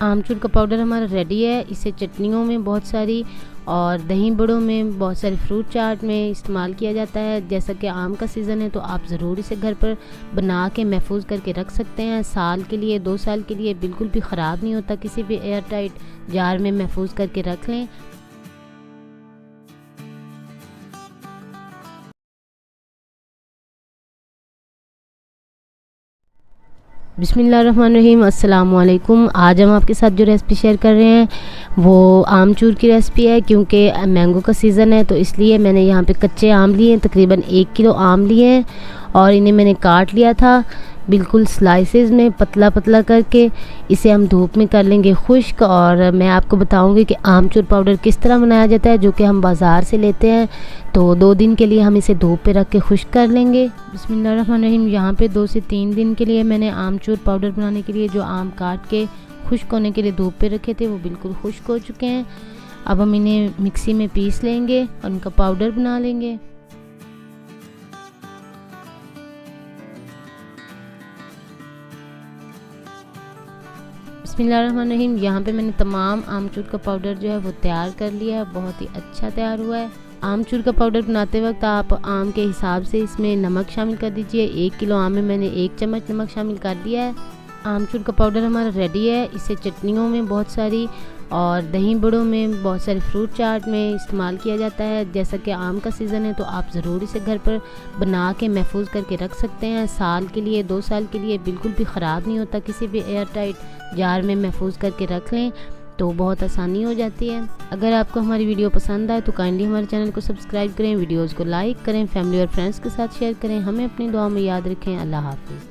आमचूर का पाउडर हमारा रेडी है। इसे चटनियों में बहुत सारी और दही बड़ों में, बहुत सारे फ्रूट चाट में इस्तेमाल किया जाता है। जैसा कि आम का सीज़न है तो आप ज़रूर इसे घर पर बना के महफूज करके रख सकते हैं। साल के लिए, 2 साल के लिए बिल्कुल भी ख़राब नहीं होता। किसी भी एयर टाइट जार में महफूज करके रख लें। बिस्मिल्लाहिर्रहमानिर्रहीम, अस्सलाम वालेकुम। आज हम आपके साथ जो रेसिपी शेयर कर रहे हैं वो आमचूर की रेसिपी है। क्योंकि मैंगो का सीज़न है तो इसलिए मैंने यहाँ पे कच्चे आम लिए हैं, तकरीबन 1 किलो आम लिए हैं और इन्हें मैंने काट लिया था बिल्कुल स्लाइसेस में, पतला पतला करके। इसे हम धूप में कर लेंगे खुश्क और मैं आपको बताऊंगी कि आमचूर पाउडर किस तरह बनाया जाता है, जो कि हम बाज़ार से लेते हैं। तो 2 दिन के लिए हम इसे धूप पे रख के खुश्क कर लेंगे। बिस्मिल्लाहिर्रहमानिर्रहीम। यहाँ पे 2 से 3 दिन के लिए मैंने आमचूर पाउडर बनाने के लिए जो आम काट के खुश्क होने के लिए धूप पे रखे थे वो बिल्कुल खुश्क हो चुके हैं। अब हम इन्हें मिक्सी में पीस लेंगे और उनका पाउडर बना लेंगे। बिस्मिल्लाहिर्रहमानिर्रहीम। यहाँ पे मैंने तमाम आमचूर का पाउडर जो है वो तैयार कर लिया है। बहुत ही अच्छा तैयार हुआ है। आमचूर का पाउडर बनाते वक्त आप आम के हिसाब से इसमें नमक शामिल कर दीजिए। 1 किलो आम में मैंने 1 चम्मच नमक शामिल कर दिया है। आमचूर का पाउडर हमारा रेडी है। इसे चटनियों में बहुत सारी और दही बड़ों में, बहुत सारे फ्रूट चाट में इस्तेमाल किया जाता है। जैसा कि आम का सीज़न है तो आप ज़रूर इसे घर पर बना के महफूज करके रख सकते हैं। साल के लिए, 2 साल के लिए बिल्कुल भी ख़राब नहीं होता। किसी भी एयर टाइट जार में महफूज करके रख लें तो बहुत आसानी हो जाती है। अगर आपको हमारी वीडियो पसंद आए तो काइंडली हमारे चैनल को सब्सक्राइब करें, वीडियोज़ को लाइक करें, फैमिली और फ्रेंड्स के साथ शेयर करें। हमें अपनी दुआ में याद रखें। अल्लाह हाफ़िज़।